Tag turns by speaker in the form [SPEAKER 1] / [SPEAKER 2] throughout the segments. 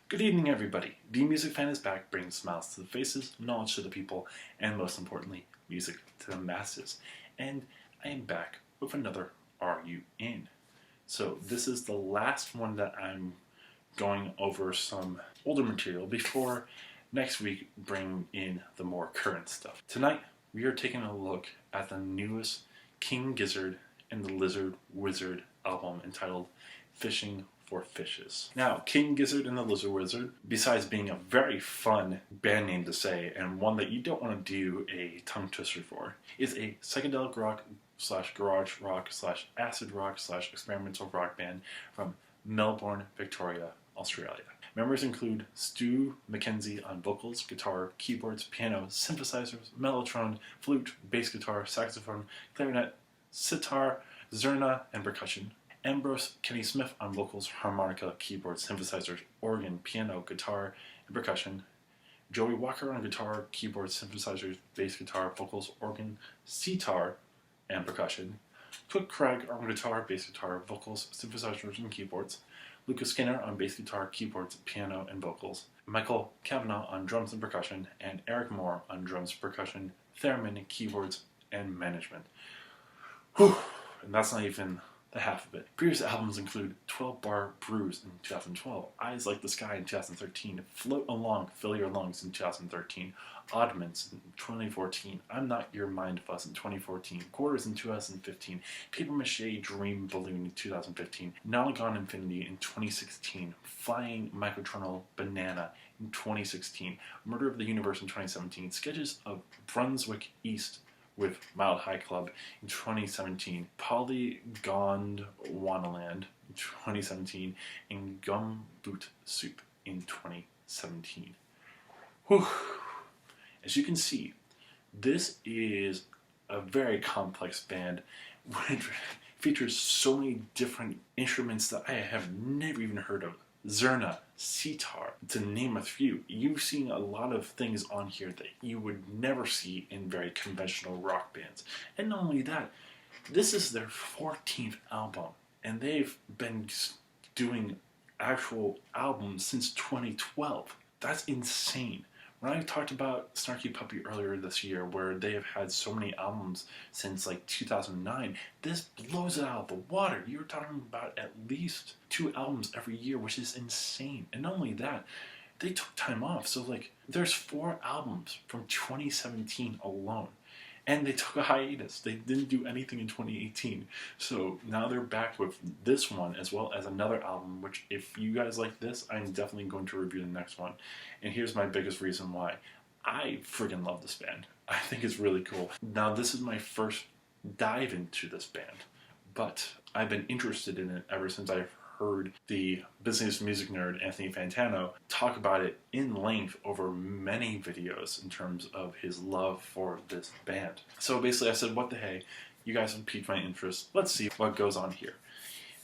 [SPEAKER 1] Good evening, everybody. The Music Fan is back, bringing smiles to the faces, knowledge to the people, and most importantly, music to the masses. And I am back with another Are You In? So this is the last one that I'm going over some older material before next week bring in the more current stuff. Tonight, we are taking a look at the newest King Gizzard and the Lizard Wizard album entitled Fishing for Fishes. Now, King Gizzard and the Lizard Wizard, besides being a very fun band name to say, and one that you don't want to do a tongue twister for, is a psychedelic rock / garage rock / acid rock / experimental rock band from Melbourne, Victoria, Australia. Members include Stu Mackenzie on vocals, guitar, keyboards, piano, synthesizers, mellotron, flute, bass guitar, saxophone, clarinet, sitar, zurna, and percussion. Ambrose Kenny Smith on vocals, harmonica, keyboards, synthesizers, organ, piano, guitar, and percussion. Joey Walker on guitar, keyboards, synthesizers, bass guitar, vocals, organ, sitar, and percussion. Cook Craig on guitar, bass guitar, vocals, synthesizers, and keyboards. Lucas Skinner on bass guitar, keyboards, piano, and vocals. Michael Kavanagh on drums and percussion, and Eric Moore on drums, percussion, theremin, keyboards, and management. Whew, and that's not even the half of it. Previous albums include 12 Bar Brews in 2012, Eyes Like the Sky in 2013, Float Along, Fill Your Lungs in 2013, Oddments in 2014, I'm Not Your Mind Fuss in 2014, Quarters in 2015, Paper Mache Dream Balloon in 2015, Nalagon Infinity in 2016, Flying Microtronal Banana in 2016, Murder of the Universe in 2017, Sketches of Brunswick East with Mild High Club in 2017, Polygoned Wonderland in 2017, and Gumboot Soup in 2017. Whew. As you can see, this is a very complex band which features so many different instruments that I have never even heard of. Zurna, sitar, to name a few. You've seen a lot of things on here that you would never see in very conventional rock bands. And not only that, this is their 14th album, and they've been doing actual albums since 2012. That's insane. When I talked about Snarky Puppy earlier this year, where they have had so many albums since like 2009, this blows it out of the water. You're talking about at least 2 albums every year, which is insane. And not only that, they took time off. So like, there's 4 albums from 2017 alone. And they took a hiatus. They didn't do anything in 2018. So now they're back with this one as well as another album, which if you guys like this, I'm definitely going to review the next one. And here's my biggest reason why. I friggin' love this band. I think it's really cool. Now this is my first dive into this band, but I've been interested in it ever since I've heard the business music nerd Anthony Fantano talk about it in length over many videos in terms of his love for this band. So basically I said, what the hey, you guys have piqued my interest, let's see what goes on here.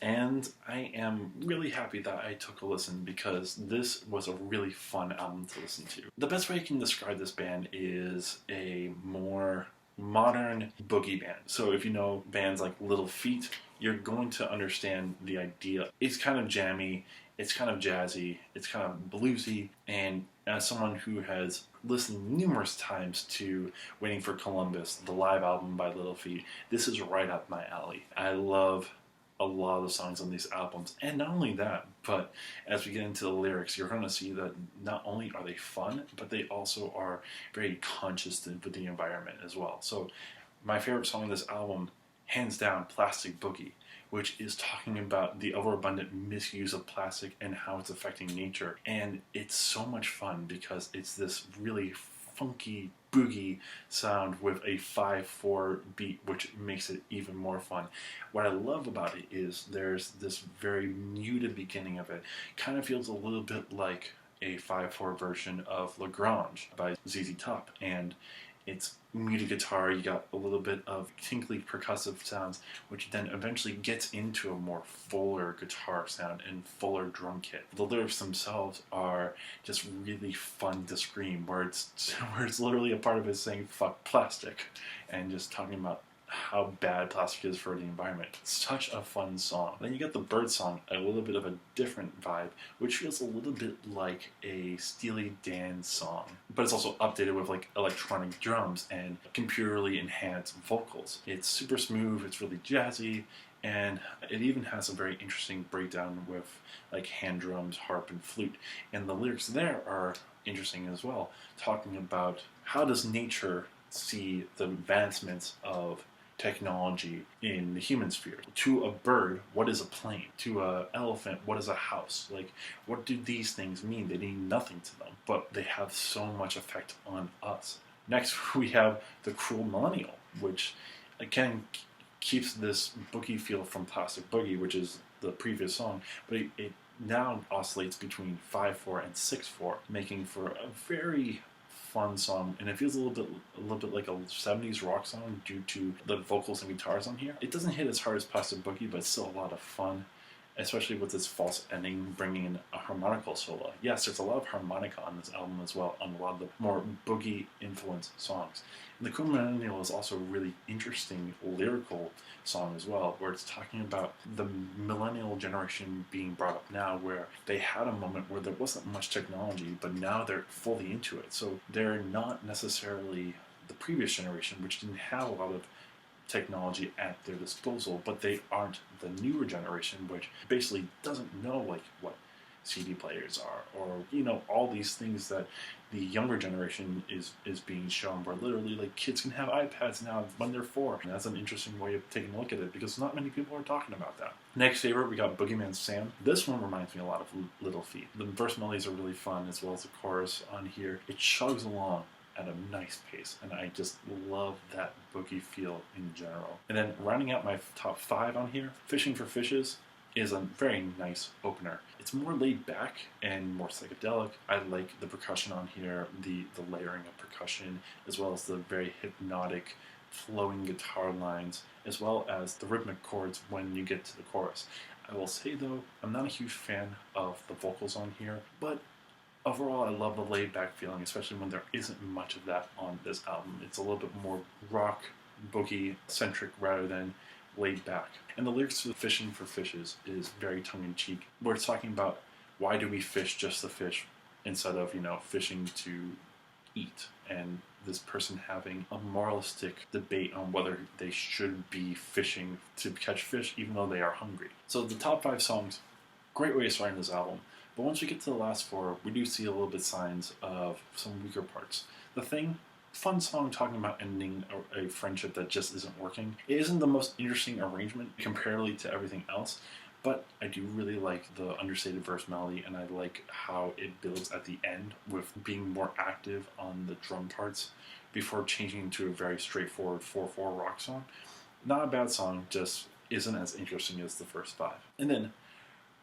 [SPEAKER 1] And I am really happy that I took a listen because this was a really fun album to listen to. The best way I can describe this band is a more modern boogie band. So if you know bands like Little Feat, you're going to understand the idea. It's kind of jammy, it's kind of jazzy, it's kind of bluesy, and as someone who has listened numerous times to Waiting for Columbus, the live album by Little Feat, this is right up my alley. I love a lot of the songs on these albums, and not only that, but as we get into the lyrics, you're going to see that not only are they fun, but they also are very conscious with the environment as well. So my favorite song on this album, hands down, Plastic Boogie, which is talking about the overabundant misuse of plastic and how it's affecting nature. And it's so much fun because it's this really funky boogie sound with a 5/4 beat, which makes it even more fun. What I love about it is there's this very muted beginning of it. Kind of feels a little bit like a 5/4 version of Lagrange by ZZ Top, and it's muted guitar, you got a little bit of tinkly percussive sounds, which then eventually gets into a more fuller guitar sound and fuller drum kit. The lyrics themselves are just really fun to scream, where it's literally a part of it saying fuck plastic and just talking about how bad plastic is for the environment. Such a fun song. Then you get the Bird song, a little bit of a different vibe, which feels a little bit like a Steely Dan song, but it's also updated with like electronic drums and computerly enhanced vocals. It's super smooth, it's really jazzy, and it even has a very interesting breakdown with like hand drums, harp, and flute. And the lyrics there are interesting as well, talking about how does nature see the advancements of technology in the human sphere. To a bird, what is a plane? To an elephant, what is a house? Like, what do these things mean? They mean nothing to them, but they have so much effect on us. Next, we have the Cruel Millennial, which again keeps this boogie feel from Plastic Boogie, which is the previous song, but it now oscillates between 5/4 and 6/4, making for a very fun song, and it feels a little bit like a 70s rock song due to the vocals and guitars on here. It doesn't hit as hard as Plastic Boogie, but it's still a lot of fun, especially with this false ending bringing in a harmonica solo. Yes, there's a lot of harmonica on this album as well, on a lot of the more boogie influenced songs. And the Cool Millennial is also a really interesting lyrical song as well, where it's talking about the millennial generation being brought up now, where they had a moment where there wasn't much technology, but now they're fully into it. So they're not necessarily the previous generation, which didn't have a lot of technology at their disposal, but they aren't the newer generation, which basically doesn't know like what CD players are, or all these things that the younger generation is being shown, where literally like kids can have iPads now when they're 4. And that's an interesting way of taking a look at it, because not many people are talking about that. Next favorite, we got Boogeyman Sam. This one reminds me a lot of Little Feat. The verse melodies are really fun, as well as the chorus on here. It chugs along at a nice pace, and I just love that boogie feel in general. And then rounding out my top 5 on here, Fishing for Fishes is a very nice opener. It's more laid back and more psychedelic. I like the percussion on here, the layering of percussion, as well as the very hypnotic flowing guitar lines, as well as the rhythmic chords when you get to the chorus. I will say though, I'm not a huge fan of the vocals on here, but overall, I love the laid-back feeling, especially when there isn't much of that on this album. It's a little bit more rock, boogie-centric rather than laid back. And the lyrics to Fishing for Fishes is very tongue-in-cheek, where it's talking about why do we fish just to fish instead of, fishing to eat. And this person having a moralistic debate on whether they should be fishing to catch fish even though they are hungry. So the top 5 songs, great way of starting this album. But once we get to the last 4, we do see a little bit signs of some weaker parts. The Thing, fun song talking about ending a friendship that just isn't working. It isn't the most interesting arrangement comparatively to everything else, but I do really like the understated verse melody, and I like how it builds at the end with being more active on the drum parts before changing to a very straightforward 4/4 rock song. Not a bad song, just isn't as interesting as the first 5. And then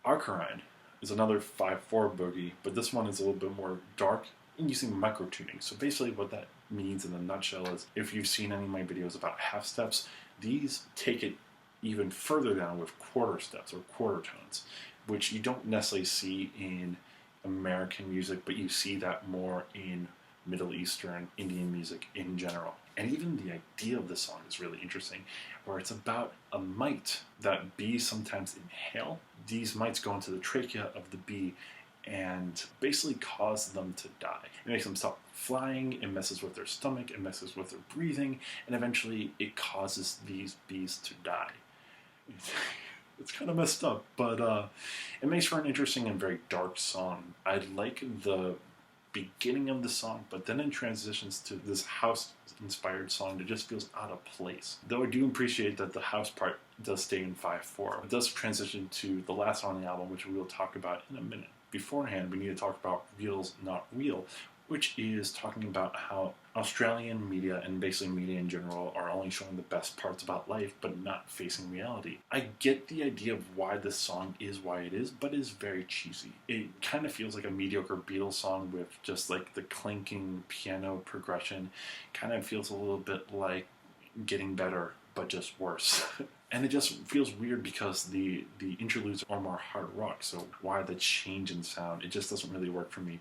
[SPEAKER 1] Arkarine is another 5/4 boogie, but this one is a little bit more dark and using micro tuning. So basically what that means in a nutshell is, if you've seen any of my videos about half steps, these take it even further down with quarter steps or quarter tones, which you don't necessarily see in American music, but you see that more in Middle Eastern, Indian music in general. And even the idea of the song is really interesting, where it's about a mite that bees sometimes inhale. These mites go into the trachea of the bee and basically cause them to die. It makes them stop flying, it messes with their stomach, it messes with their breathing, and eventually it causes these bees to die. It's kind of messed up, but it makes for an interesting and very dark song. I like the beginning of the song, but then it transitions to this house-inspired song that just feels out of place. Though I do appreciate that the house part does stay in 5/4. It does transition to the last song on the album, which we will talk about in a minute. Beforehand, we need to talk about Reels Not Real, which is talking about how Australian media and basically media in general are only showing the best parts about life but not facing reality. I get the idea of why this song is why it is, but it is very cheesy. It kind of feels like a mediocre Beatles song with just like the clinking piano progression. Kind of feels a little bit like Getting Better, but just worse. And it just feels weird because the interludes are more hard rock, so why the change in sound? It just doesn't really work for me.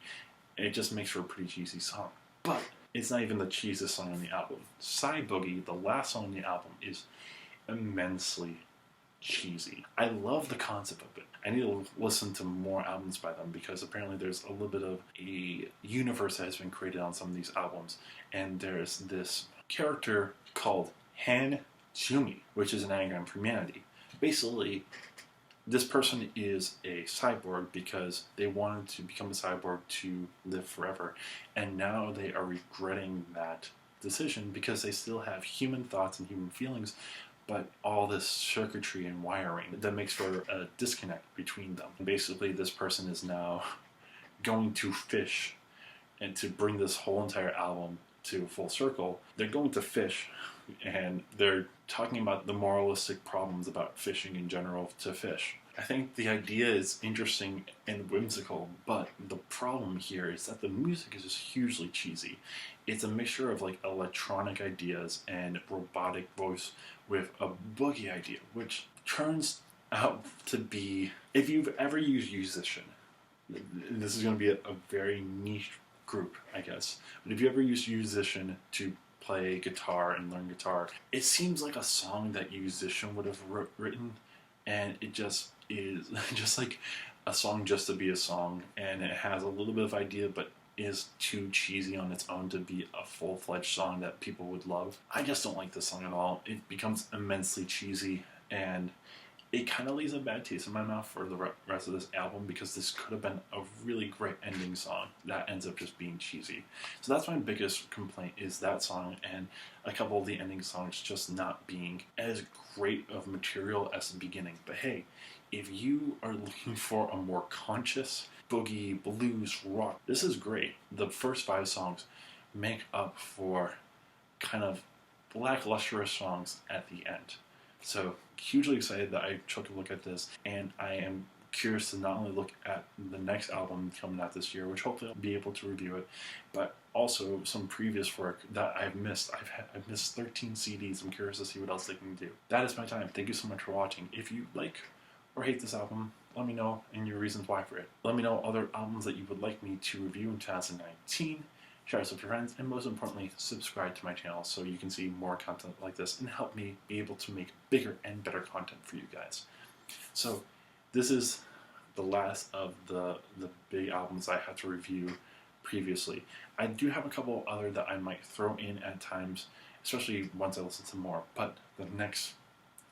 [SPEAKER 1] It just makes for a pretty cheesy song. But it's not even the cheesiest song on the album. Side Boogie, the last song on the album, is immensely cheesy. I love the concept of it. I need to listen to more albums by them because apparently there's a little bit of a universe that has been created on some of these albums. And there's this character called Han Jumi, which is an anagram for humanity. Basically, this person is a cyborg because they wanted to become a cyborg to live forever. And now they are regretting that decision because they still have human thoughts and human feelings, but all this circuitry and wiring that makes for a disconnect between them. And basically, this person is now going to fish, and to bring this whole entire album to full circle, they're going to fish, and they're talking about the moralistic problems about fishing in general to fish. I think the idea is interesting and whimsical, but the problem here is that the music is just hugely cheesy. It's a mixture of like electronic ideas and robotic voice with a boogie idea, which turns out to be, if you've ever used Musician, this is going to be a very niche group, I guess, but if you ever used Musician to play guitar and learn guitar, it seems like a song that Musician would have written, and it just is just like a song just to be a song, and it has a little bit of idea but is too cheesy on its own to be a full-fledged song that people would love. I just don't like this song at all. It becomes immensely cheesy, and it kind of leaves a bad taste in my mouth for the rest of this album because this could have been a really great ending song that ends up just being cheesy. So that's my biggest complaint, is that song and a couple of the ending songs just not being as great of material as the beginning. But hey, if you are looking for a more conscious boogie, blues, rock, this is great. The first 5 songs make up for kind of lackluster songs at the end. So, hugely excited that I took a look at this, and I am curious to not only look at the next album coming out this year, which hopefully I'll be able to review it, but also some previous work that I've missed. I've missed 13 CDs. I'm curious to see what else they can do. That is my time. Thank you so much for watching. If you like or hate this album, let me know and your reasons why for it. Let me know other albums that you would like me to review in 2019. Share this with your friends, and most importantly, subscribe to my channel so you can see more content like this and help me be able to make bigger and better content for you guys. So this is the last of the big albums I had to review previously. I do have a couple other that I might throw in at times, especially once I listen to more, but the next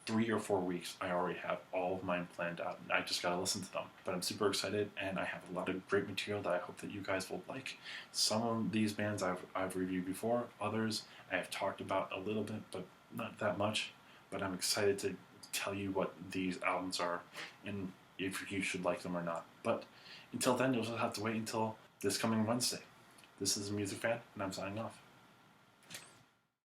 [SPEAKER 1] 3 or 4 weeks, I already have all of mine planned out, and I just gotta listen to them. But I'm super excited, and I have a lot of great material that I hope that you guys will like. Some of these bands I've reviewed before, others I have talked about a little bit, but not that much. But I'm excited to tell you what these albums are, and if you should like them or not. But until then, you'll just have to wait until this coming Wednesday. This is a Music Fan, and I'm signing off.